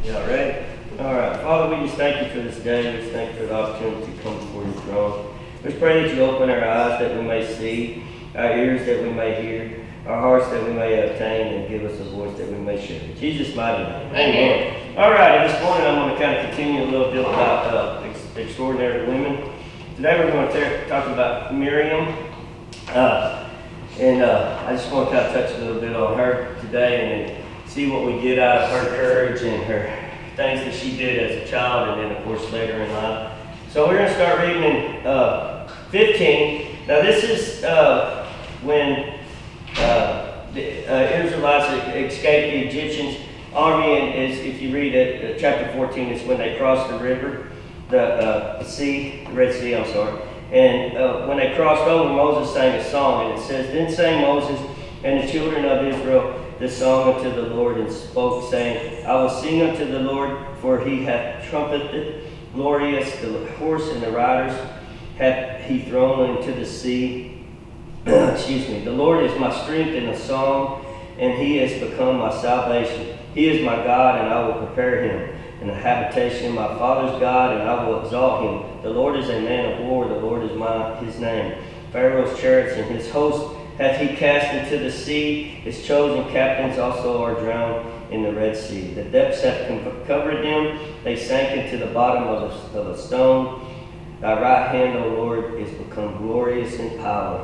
Y'all ready? All right. Father, we just thank you for this day. We just thank you for the opportunity to come before your throne. We just pray that you open our eyes that we may see, our ears that we may hear, our hearts that we may obtain, and give us a voice that we may share. In Jesus' mighty name. Amen. All right. And this morning I'm going to kind of continue a little bit about extraordinary women. Today we're going to talk about Miriam. I just want to kind of touch a little bit on her today and then see what we get out of her courage and her things that she did as a child and then, of course, later in life. So we're going to start reading in 15. Now, this is when the Israelites escaped the Egyptians' army, and if you read it, chapter 14, it's when they crossed the river, the Red Sea, I'm sorry. And when they crossed over, Moses sang a song, and it says, "Then sang Moses and the children of Israel this song unto the Lord, and spoke, saying, I will sing unto the Lord, for he hath trumpeted glorious, the horse and the riders hath he thrown into the sea." Excuse me. "The Lord is my strength and a song, and he has become my salvation. He is my God, and I will prepare him in the habitation of my father's God, and I will exalt him. The Lord is a man of war, the Lord is his name. Pharaoh's chariots and his host hath he cast into the sea. His chosen captains also are drowned in the Red Sea. The depths have covered them. They sank into the bottom of a stone. Thy right hand, O Lord, is become glorious in power.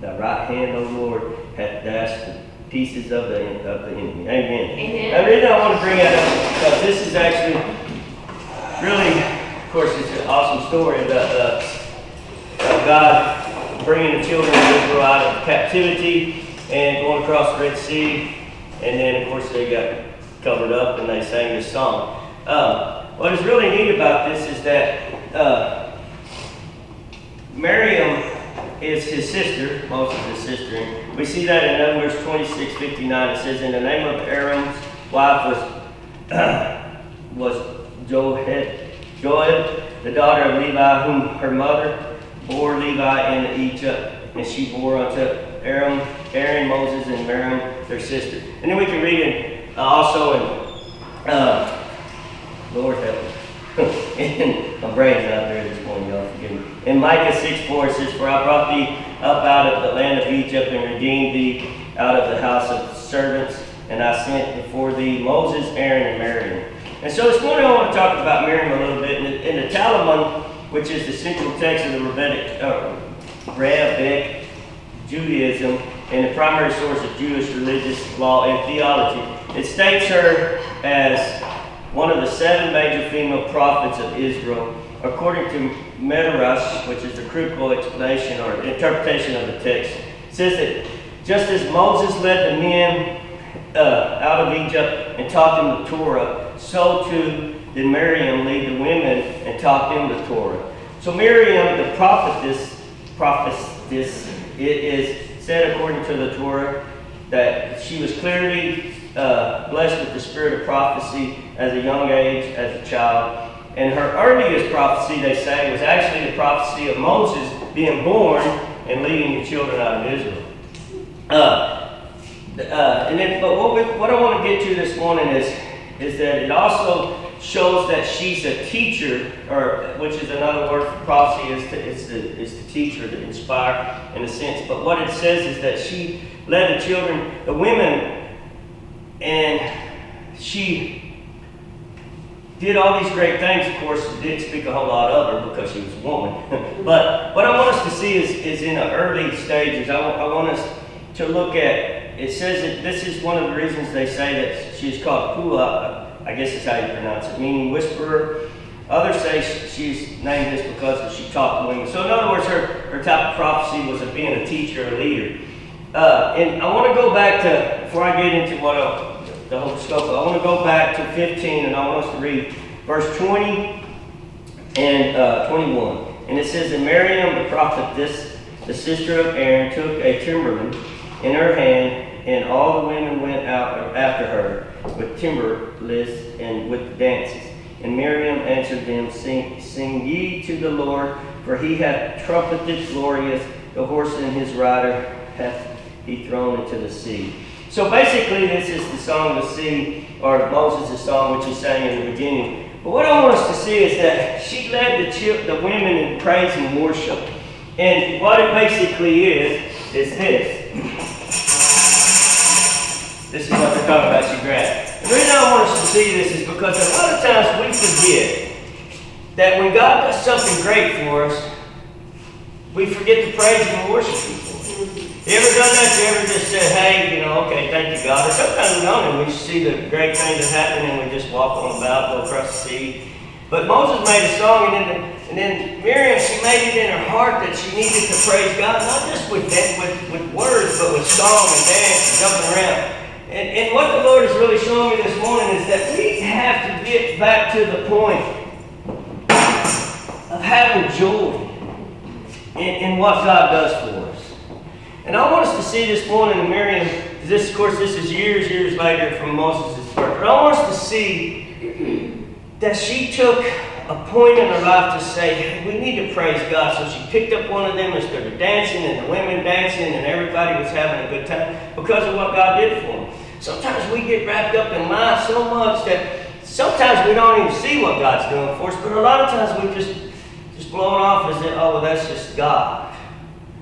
Thy right hand, O Lord, hath dashed the pieces of the enemy." Amen. Amen. Now, the reason I want to bring that up is because this is actually really, of course, it's an awesome story about God bringing the children of Israel out of captivity and going across the Red Sea. And then, of course, they got covered up and they sang this song. What is really neat about this is that Miriam is his sister, Moses' sister. And we see that in Numbers 26:59. It says, "In the name of Aaron's wife was Joab, the daughter of Levi, whom her mother bore Levi into Egypt, and she bore unto Aaron, Moses, and Miriam, their sister." And then we can read it also in, Lord help me. My brain's out there this morning, y'all forgive me. In Micah 6:4 it says, "For I brought thee up out of the land of Egypt, and redeemed thee out of the house of servants, and I sent before thee Moses, Aaron, and Miriam." And so this morning I want to talk about Miriam a little bit. In the Talmud, which is the central text of the Rabbinic Judaism and the primary source of Jewish religious law and theology, it states her as one of the 7 major female prophets of Israel, according to Medrash, which is the critical explanation or interpretation of the text. It says that just as Moses led the men out of Egypt and taught them the Torah, so too did Miriam lead the women and taught them the Torah. So Miriam, the prophetess, it is said according to the Torah that she was clearly blessed with the spirit of prophecy as a young age, as a child. And her earliest prophecy, they say, was actually the prophecy of Moses being born and leading the children out of Israel. But what I want to get to this morning is that it also shows that she's a teacher, or which is another word for prophecy, is to teach or to inspire in a sense. But what it says is that she led the children, the women, and she did all these great things. Of course, didn't speak a whole lot of her because she was a woman. But what I want us to see is in the early stages. I want us to look at. It says that this is one of the reasons they say that she's called Kula. I guess is how you pronounce it, meaning whisperer. Others say she's named this because she taught the women. So in other words, her type of prophecy was of being a teacher, a leader. And I want to go back to, before I get into the whole scope, I want to go back to 15, and I want us to read verse 20 and 21. And it says, "And Miriam, the prophetess, the sister of Aaron, took a timbrel in her hand, and all the women went out after her with timbrels and with dances. And Miriam answered them, Sing ye to the Lord, for he hath trumpeted glorious, the horse and his rider hath he thrown into the sea. So basically, this is the song of the sea, or Moses' song, which he sang in the beginning. But what I want us to see is that she led the women in praise and worship. And what it basically is this. This is what they're talking about, she grabbed. The reason I want us to see this is because a lot of times we forget that when God does something great for us, we forget to praise and worship Him for it. You ever done that? You ever just said, hey, okay, thank you, God? Or sometimes we don't, and we see the great things that happen, and we just walk on about, go across the sea. But Moses made a song, and then Miriam, she made it in her heart that she needed to praise God, not just with words, but with song and dance and jumping around. And what the Lord is really showing me this morning is that we have to get back to the point of having joy in what God does for us. And I want us to see this morning in Miriam, this is years later from Moses' birth. But I want us to see that she took a point in her life to say, hey, we need to praise God. So she picked up one of them and started dancing, and the women dancing, and everybody was having a good time because of what God did for them. Sometimes we get wrapped up in life so much that sometimes we don't even see what God's doing for us, but a lot of times we just blow it off as if, oh, well, that's just God.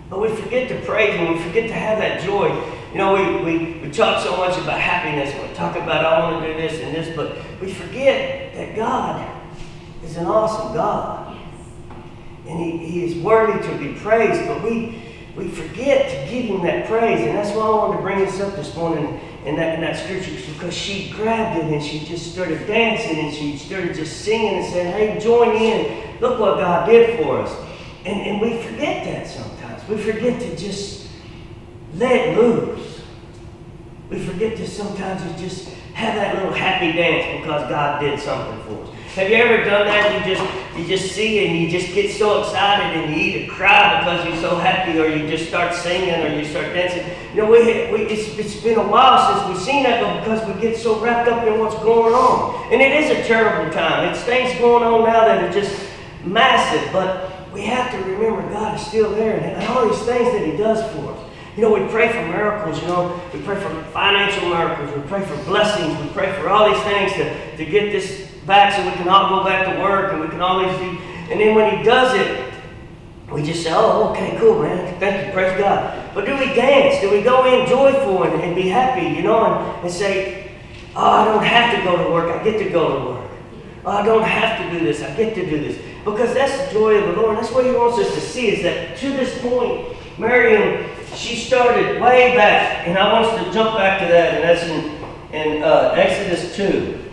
But we forget to praise Him. We forget to have that joy. We talk so much about happiness. We talk about, I want to do this and this, but we forget that God is an awesome God. And He is worthy to be praised, but we forget to give Him that praise. And that's why I wanted to bring this up this morning in that scripture, because she grabbed it and she just started dancing and she started just singing and saying, hey, join in. Look what God did for us. And we forget that sometimes. We forget to just let loose. We forget to sometimes just have that little happy dance because God did something for us. Have you ever done that? You just see it and you just get so excited and you either cry because you're so happy, or you just start singing, or you start dancing. It's been a while since we've seen that, but because we get so wrapped up in what's going on. And it is a terrible time. It's things going on now that are just massive, but we have to remember God is still there, and all these things that He does for us. We pray for miracles, we pray for financial miracles, we pray for blessings, we pray for all these things to get this back so we can all go back to work, and we can always do. And then when He does it, we just say, oh, okay, cool, man. Thank you, praise God. But do we dance? Do we go in joyful and be happy, and say, oh, I don't have to go to work. I get to go to work. Oh, I don't have to do this. I get to do this. Because that's the joy of the Lord. That's what He wants us to see, is that to this point, Miriam, she started way back. And I want us to jump back to that, and that's in Exodus 2.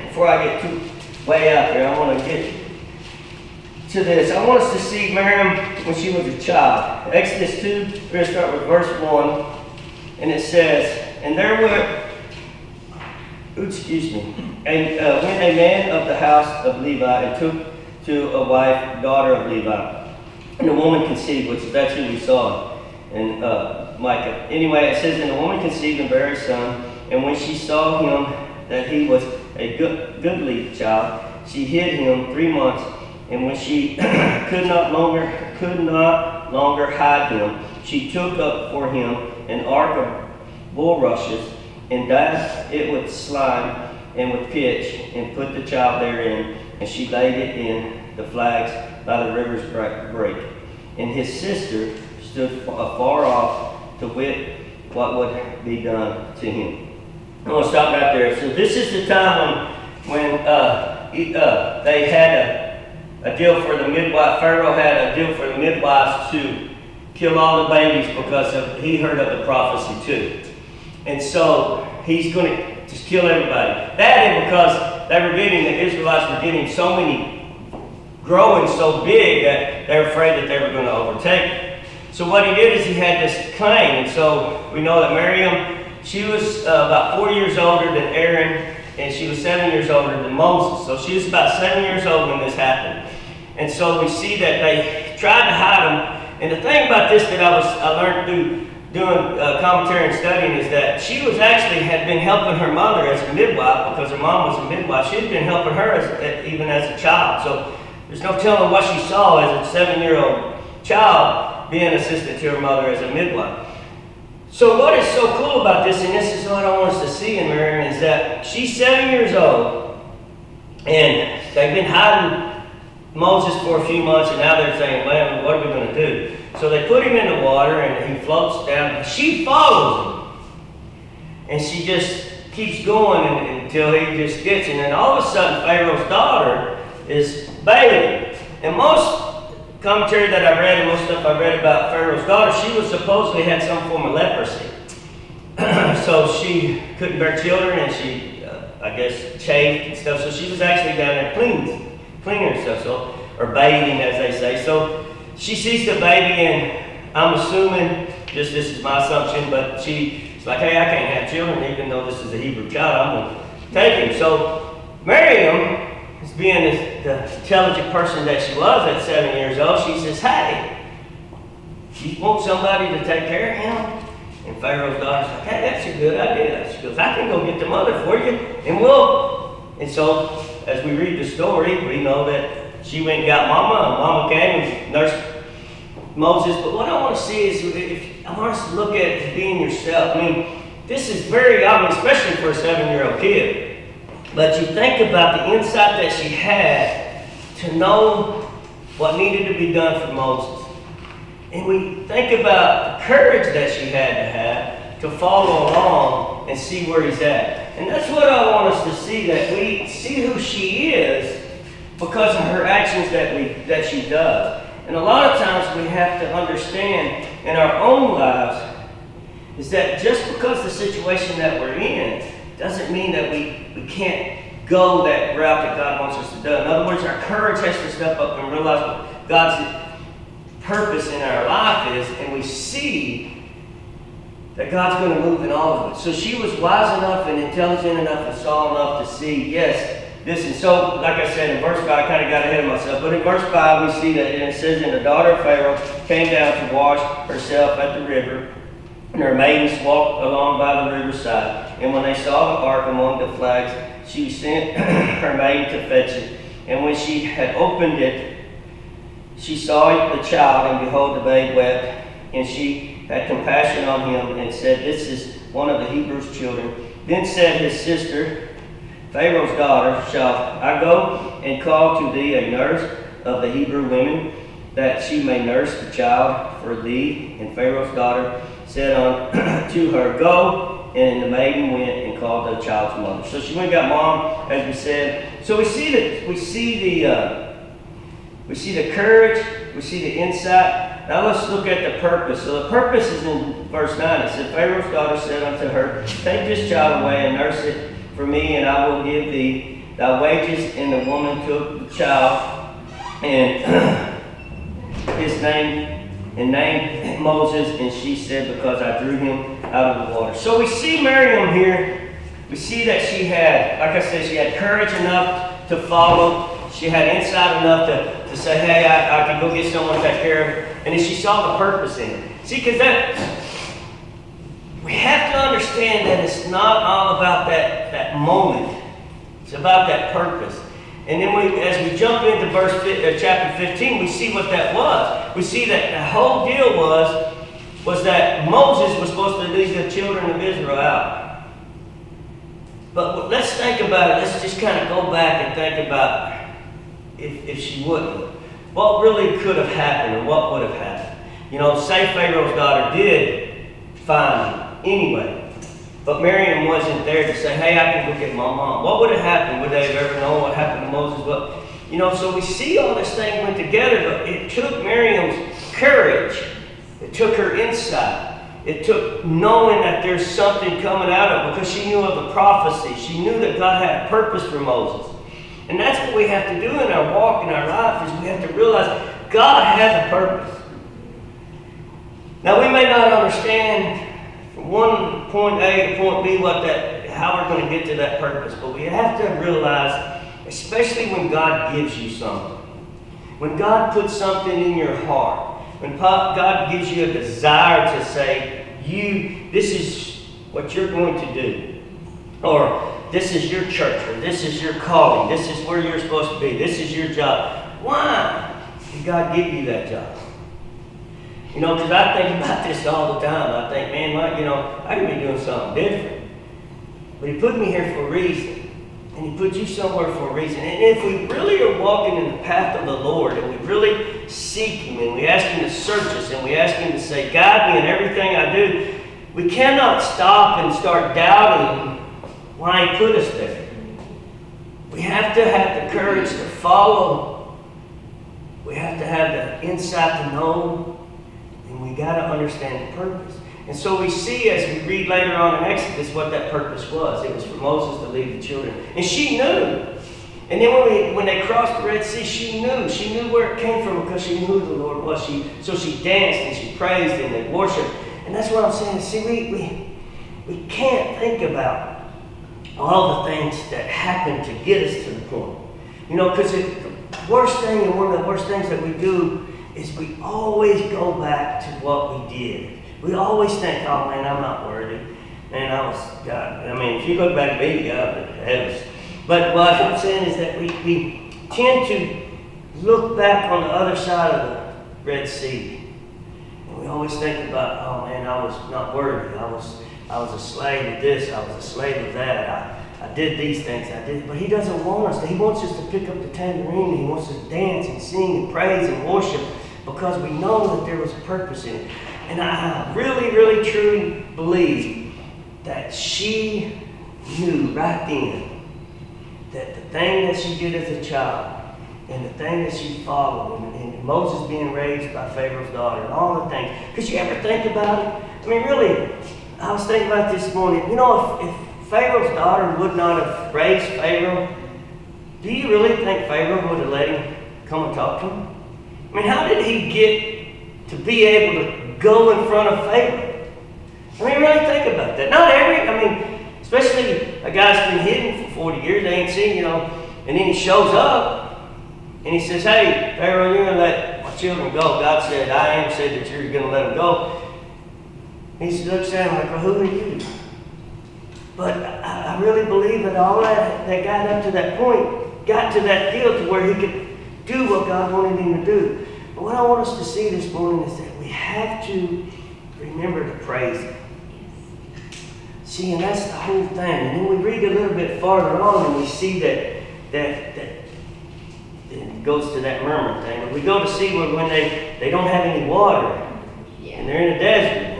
Before I get too way out there, I want to get to this. I want us to see Miriam when she was a child. Exodus 2, we're going to start with verse 1. And it says, and there were, went a man of the house of Levi and took to a wife, daughter of Levi. And the woman conceived, which is that's who we saw in Micah. Anyway, it says, and the woman conceived and bare a son. And when she saw him that he was a goodly child, she hid him 3 months. And when she could not longer hide him, she took up for him an ark of bulrushes and dashed it with slime and with pitch, and put the child therein, and she laid it in the flags by the river's break. And his sister stood afar off to wit what would be done to him. I'm going to stop right there. So this is the time when they had a deal for the midwife. Pharaoh had a deal for the midwives to kill all the babies because he heard of the prophecy too. And so he's going to just kill everybody. That and because the Israelites were getting so many, growing so big that they were afraid that they were going to overtake. So what he did is he had this claim. And so we know that Miriam, she was about 4 years older than Aaron, and she was 7 years older than Moses. So she was about 7 years old when this happened. And so we see that they tried to hide him. And the thing about this that I learned through doing commentary and studying is that she had been helping her mother as a midwife, because her mom was a midwife. She had been helping her even as a child. So there's no telling what she saw as a 7-year-old child being assistant to her mother as a midwife. So what is so cool about this, and this is what I want us to see in Miriam, is that she's 7 years old, and they've been hiding Moses for a few months, and now they're saying, well, what are we going to do? So they put him in the water, and he floats down. She follows him, and she just keeps going until he just gets, and then all of a sudden, Pharaoh's daughter is bathing. And most commentary that I read and most stuff I read about Pharaoh's daughter, she was supposedly had some form of leprosy. So she couldn't bear children, and she, I guess, chafed and stuff. So she was actually down there cleaning herself, or bathing, as they say. So she sees the baby, and I'm assuming, just this is my assumption, but she's like, hey, I can't have children, even though this is a Hebrew child, I'm going to take him. So Miriam, as being the intelligent person that she was at 7 years old, she says, hey, you want somebody to take care of him? And Pharaoh's daughter's like, hey, that's a good idea. She goes, I can go get the mother for you, and we'll. And so, as we read the story, we know that she went and got Mama, and Mama came and nursed Moses. But what I want to see is, I want us to look at being yourself. I mean, this is very obvious, especially for a 7-year-old kid. But you think about the insight that she had to know what needed to be done for Moses. And we think about the courage that she had to have to follow along and see where he's at. And that's what I want us to see, that we see who she is because of her actions that she does. And a lot of times we have to understand in our own lives is that just because the situation that we're in doesn't mean that we can't go that route that God wants us to do. In other words, our courage has to step up and realize what God's purpose in our life is, and we see that God's going to move in all of it. So she was wise enough and intelligent enough and saw enough to see, yes, this. And so, like I said, in verse 5, I kind of got ahead of myself, but in verse 5 we see that, and it says, and the daughter of Pharaoh came down to wash herself at the river, and her maidens walked along by the riverside. And when they saw the ark among the flags, she sent her maiden to fetch it. And when she had opened it, she saw the child, and behold, the babe wept. And she had compassion on him, and said, this is one of the Hebrews' children. Then said his sister, Pharaoh's daughter, shall I go and call to thee a nurse of the Hebrew women, that she may nurse the child for thee? And Pharaoh's daughter said to her, go. And the maiden went and called the child's mother. So she went and got mom, as we said. So we see the courage, we see the insight. Now let's look at the purpose. So the purpose is in verse 9. It said, Pharaoh's daughter said unto her, take this child away and nurse it for me, and I will give thee thy wages. And the woman took the child and his name and named Moses, and she said, because I drew him out of the water. So we see Miriam here. We see that she had, like I said, she had courage enough to follow. She had insight enough to say, hey, I can go get someone to take care of her. And then she saw the purpose in it. See, because we have to understand that it's not all about that moment. It's about that purpose. And then as we jump into chapter 15, we see what that was. We see that the whole deal was that Moses was supposed to lead the children of Israel out. But let's think about it. Let's just kind of go back and think about if she wouldn't. What really could have happened, or what would have happened? You know, say Pharaoh's daughter did find him anyway. But Miriam wasn't there to say, hey, I can go get my mom. What would have happened? Would they have ever known what happened to Moses? But, you know, so we see all this thing went together, but it took Miriam's courage. It took her insight. It took knowing that there's something coming out of it, because she knew of the prophecy. She knew that God had a purpose for Moses. And that's what we have to do in our walk, in our life, is we have to realize God has a purpose. Now, we may not understand from one point A to point B how we're going to get to that purpose, but we have to realize, especially when God gives you something, when God puts something in your heart, when God gives you a desire to say, this is what you're going to do, or this is your church, or this is your calling, this is where you're supposed to be, this is your job. Why did God give you that job? You know, because I think about this all the time. I think, man, I could be doing something different. But he put me here for a reason. And he put you somewhere for a reason. And if we really are walking in the path of the Lord, and we really seek him, and we ask him to search us, and we ask him to say, guide me in everything I do, we cannot stop and start doubting why he put us there. We have to have the courage to follow. We have to have the insight to know. And we got to understand the purpose. And so we see as we read later on in Exodus what that purpose was. It was for Moses to lead the children. And she knew. And then when they crossed the Red Sea, she knew. She knew where it came from because she knew who the Lord was. So she danced and she praised and they worshiped. And that's what I'm saying. See, we can't think about all the things that happen to get us to the point. You know, because the worst thing and one of the worst things that we do is we always go back to what we did. We always think, oh man, I'm not worthy. Man, God. I mean, if you look back, baby, God, heavens. But what I'm saying is that we tend to look back on the other side of the Red Sea. And we always think about, oh man, I was not worthy. I was a slave of this, I was a slave of that. I did these things, but he doesn't want us to. He wants us to pick up the tambourine. He wants us to dance and sing and praise and worship because we know that there was a purpose in it. And I really, really, truly believe that she knew right then that the thing that she did as a child and the thing that she followed and Moses being raised by Pharaoh's daughter and all the things. Because you ever think about it? I mean, really, I was thinking about this morning. You know, if Pharaoh's daughter would not have raised Pharaoh, do you really think Pharaoh would have let him come and talk to him? I mean, how did he get to be able to go in front of Pharaoh? I mean, really think about that. Especially a guy's been hidden for 40 years, they ain't seen, and then he shows up and he says, hey, Pharaoh, you're going to let my children go. God said, I am said that you're going to let them go. And he looks at him like, well, who are you? But I really believe that all that got up to that point, got to that deal to where he could do what God wanted him to do. But what I want us to see this morning is that we have to remember to praise him. See, and that's the whole thing. And then we read a little bit farther on and we see that it goes to that murmur thing. But we go to see when they don't have any water and they're in a desert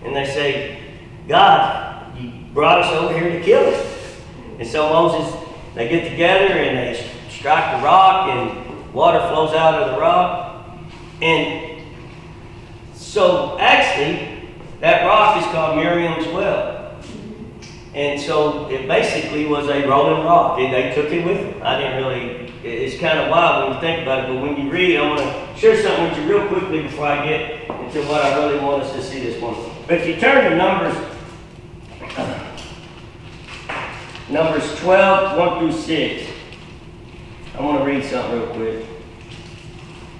and they say, God, you brought us over here to kill us. And so Moses, they get together and they strike the rock and water flows out of the rock. And so actually, that rock is called Miriam's well. And so it basically was a rolling rock. And they took it with them. It's kind of wild when you think about it, but when you read, I want to share something with you real quickly before I get into what I really want us to see this morning. But if you turn to Numbers 12, 1 through 6, I want to read something real quick.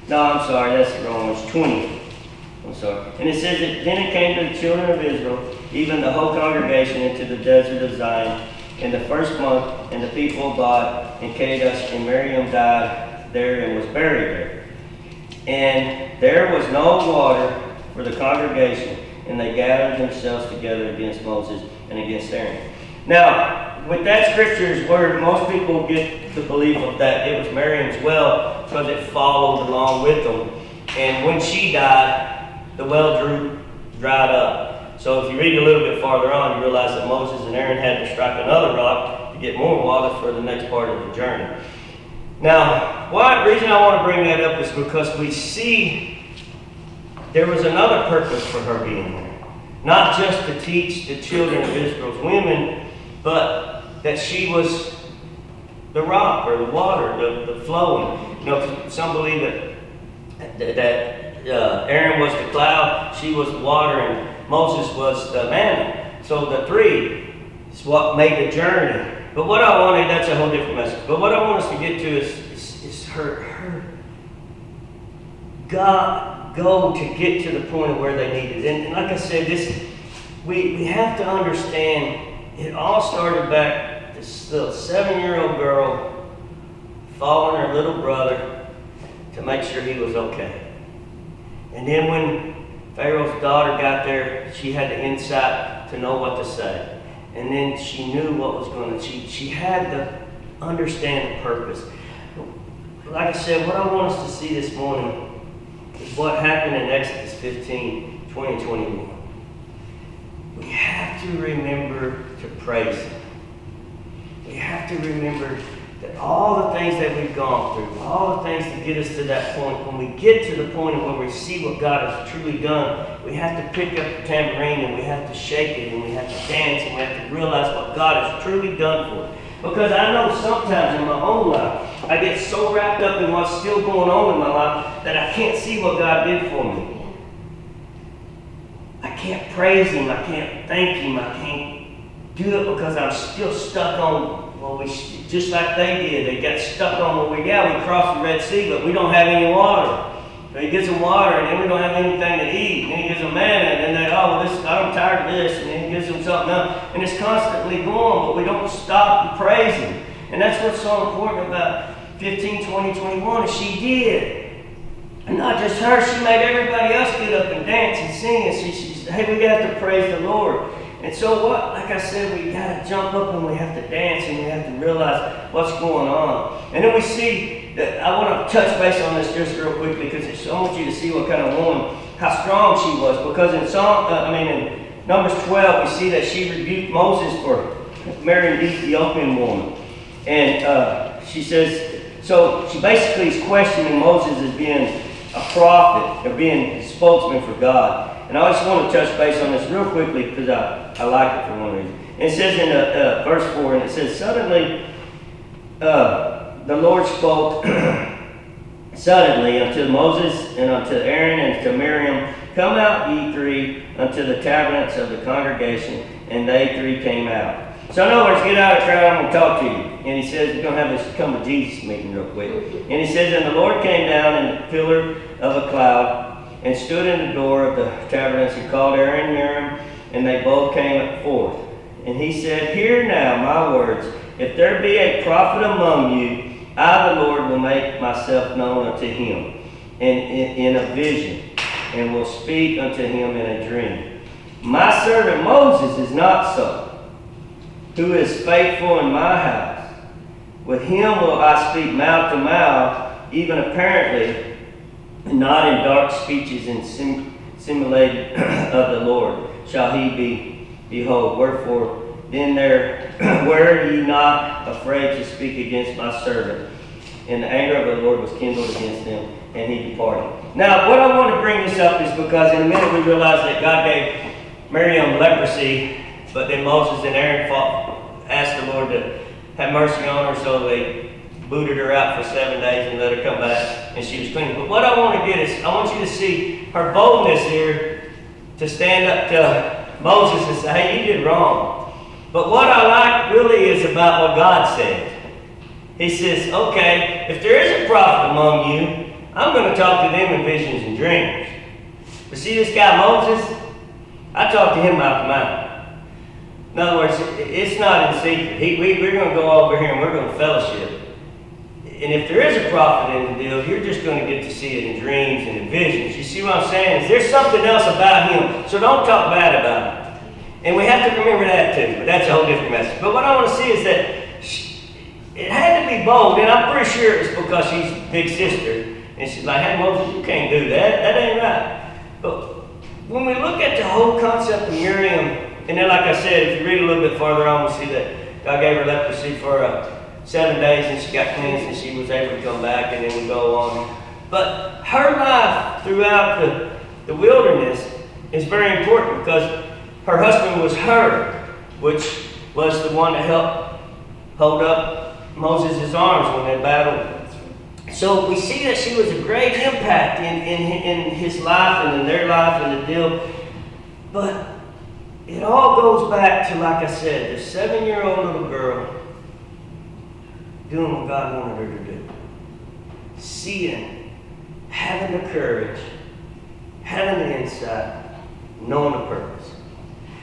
No, I'm sorry, that's the wrong one. It's 20. I'm sorry. And it says that then it came to the children of Israel, even the whole congregation, into the desert of Zion in the first month, and the people of God in Kadesh, and Miriam died there and was buried there. And there was no water for the congregation, and they gathered themselves together against Moses and against Aaron. Now, with that scripture is where most people get the belief of that it was Miriam's well because it followed along with them. And when she died, the well dried up. So if you read a little bit farther on, you realize that Moses and Aaron had to strike another rock to get more water for the next part of the journey. Now, the reason I want to bring that up is because we see there was another purpose for her being there. Not just to teach the children of Israel's women, but that she was the rock or the water, the flowing. Some believe that Aaron was the cloud, she was the water, and Moses was the manna. So the three is what made the journey. But what I wanted, that's a whole different message. But what I want us to get to is her God go to get to the point of where they needed. And like I said, we have to understand it all started back, this little 7-year-old girl following her little brother to make sure he was okay. And then when Pharaoh's daughter got there. She had the insight to know what to say. And then she knew what was going to, she had to understand the purpose. Like I said, what I want us to see this morning is what happened in Exodus 15, 20, and 21. We have to remember to praise Him. We have to remember that all the things that we've gone through, all the things to get us to that point, when we get to the point where we see what God has truly done, we have to pick up the tambourine and we have to shake it and we have to dance and we have to realize what God has truly done for us. Because I know sometimes in my own life, I get so wrapped up in what's still going on in my life that I can't see what God did for me. I can't praise Him, I can't thank Him, I can't do it because I'm still stuck on, just like they did. They got stuck on we crossed the Red Sea, but we don't have any water. So He gets them water, and then we don't have anything to eat. And then He gives them manna, and then I'm tired of this, and then He gives them something else. And it's constantly going, but we don't stop and praise Him. And that's what's so important about 15, 20, 21 is she did. And not just her, she made everybody else get up and dance and sing. And she said, hey, we got to praise the Lord. And so what, like I said, we got to jump up and we have to dance and we have to realize what's going on. And then we see that, I want to touch base on this just real quickly because I want you to see what kind of woman, how strong she was. Because in Numbers 12, we see that she rebuked Moses for marrying the Ethiopian woman. And she says, so she basically is questioning Moses as being a prophet or being a spokesman for God. And I just want to touch base on this real quickly because I like it for one reason. And it says in verse 4, and it says, suddenly the Lord spoke suddenly unto Moses and unto Aaron and to Miriam, come out ye three unto the tabernacles of the congregation. And they three came out. So in other words, get out of the crowd, I'm going to talk to you. And he says, we're going to have this come to Jesus meeting real quick. And he says, and the Lord came down in a pillar of a cloud and stood in the door of the tabernacle. He called Aaron and Miriam, and they both came forth. And he said, hear now my words. If there be a prophet among you, I, the Lord, will make myself known unto him in a vision, and will speak unto him in a dream. My servant Moses is not so, who is faithful in my house. With him will I speak mouth to mouth, even apparently, and not in dark speeches and simulated of the Lord shall he be. Behold, wherefore then were ye not afraid to speak against my servant? And the anger of the Lord was kindled against them, and he departed. Now, what I want to bring this up is because in a minute we realize that God gave Miriam leprosy, but then Moses and Aaron asked the Lord to have mercy on her, so they booted her out for 7 days and let her come back, and she was clean. But what I want to get is, I want you to see her boldness here to stand up to Moses and say, hey, you did wrong. But what I like really is about what God said. He says, okay, if there is a prophet among you, I'm going to talk to them in visions and dreams. But see this guy Moses? I talked to him mouth to mouth. In other words, it's not in secret. We're going to go over here and we're going to fellowship. And if there is a prophet in the deal, you're just going to get to see it in dreams and in visions. You see what I'm saying? Is there's something else about him, so don't talk bad about him. And we have to remember that too, but that's a whole different message. But what I want to see is that it had to be bold, and I'm pretty sure it's because she's big sister. And she's like, hey, Moses, you can't do that. That ain't right. But when we look at the whole concept of Miriam, and then like I said, if you read a little bit farther on, we see that God gave her leprosy for 7 days, and she got cleansed, and she was able to come back, and then we go on. But her life throughout the wilderness is very important because her husband was her, which was the one that helped hold up Moses' arms when they battled. So we see that she was a great impact in his life and in their life and the deal. But it all goes back to, like I said, the 7-year-old little girl doing what God wanted her to do. Seeing, having the courage, having the insight, knowing the purpose.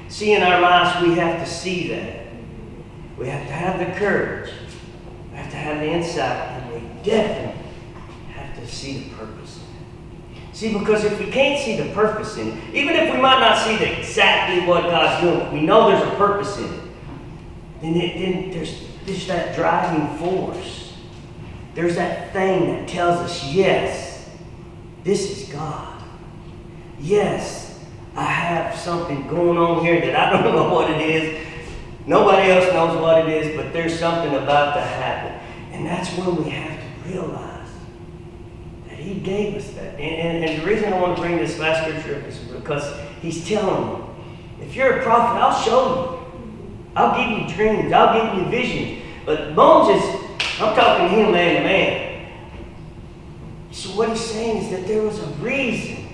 See, in our lives, we have to see that. We have to have the courage. We have to have the insight, and we definitely have to see the purpose. See, because if we can't see the purpose in it, even if we might not see exactly what God's doing, we know there's a purpose in it. Then there's that driving force. There's that thing that tells us, yes, this is God. Yes, I have something going on here that I don't know what it is. Nobody else knows what it is, but there's something about to happen. And that's when we have to realize that He gave us that. And the reason I want to bring this last scripture up is because He's telling them, if you're a prophet, I'll show you. I'll give you dreams. I'll give you visions. But Moses, I'm talking to him man to man. So what he's saying is that there was a reason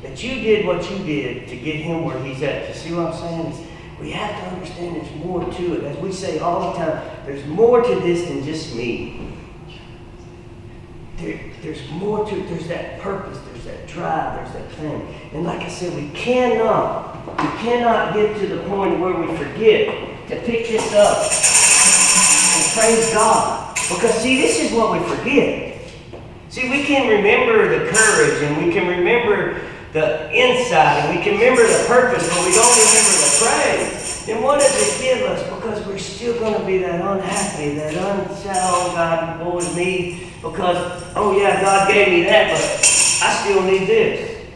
that you did what you did to get him where he's at. You see what I'm saying? Is we have to understand there's more to it. As we say all the time, there's more to this than just me. There's more to it. There's that purpose. There's that drive. There's that thing. And like I said, we cannot get to the point where we forget to pick this up and praise God. Because see, this is what we forget. See, we can remember the courage and we can remember the insight and we can remember the purpose, but we don't remember the praise. Then what does it give us? Because we're still going to be that unhappy, that unsatisfied, oh God, woe is me. Because, oh yeah, God gave me that, but I still need this.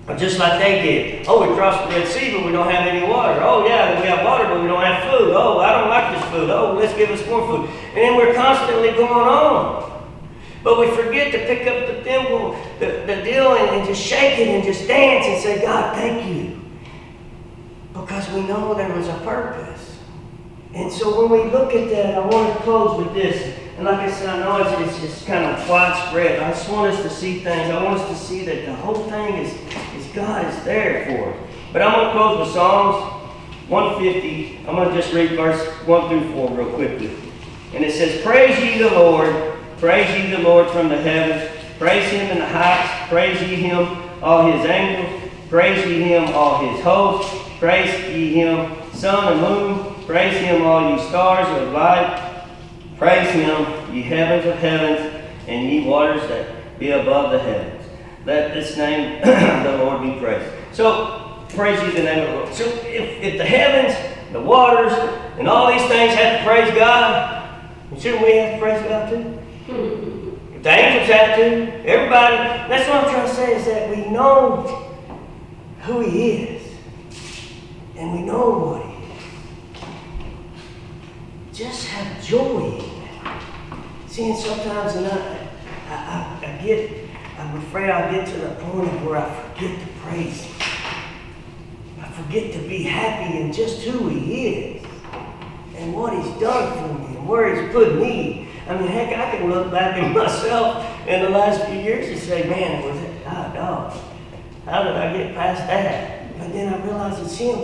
Or just like they did. Oh, we crossed the Red Sea, but we don't have any water. Oh yeah, we have water, but we don't have food. Oh, I don't like this food. Oh, let's give us more food. And then we're constantly going on. But we forget to pick up the thimble, the deal, and just shake it and just dance and say, God, thank you. Because we know there was a purpose. And so when we look at that, I want to close with this. And like I said, I know it's just kind of widespread. I just want us to see things. I want us to see that the whole thing is God is there for us. But I'm going to close with Psalms 150. I'm going to just read verse 1 through 4 real quickly. And it says, praise ye the Lord. Praise ye the Lord from the heavens. Praise Him in the heights. Praise ye Him, all His angels. Praise ye Him, all His hosts. Praise ye Him, sun and moon. Praise Him, all ye stars of light. Praise Him, ye heavens of heavens, and ye waters that be above the heavens. Let this name of the Lord be praised. So, praise ye the name of the Lord. So, if the heavens, the waters, and all these things have to praise God, shouldn't we have to praise God too? If the angels have to, everybody, that's what I'm trying to say is that we know who He is. And we know what He is. Just have joy in that. See, and sometimes I'm afraid I'll get to the point of where I forget to praise Him. I forget to be happy in just who He is and what He's done for me and where He's put me. I mean, heck, I can look back at myself in the last few years and say, man, was it, God, dog, how did I get past that? But then I realized it's Him.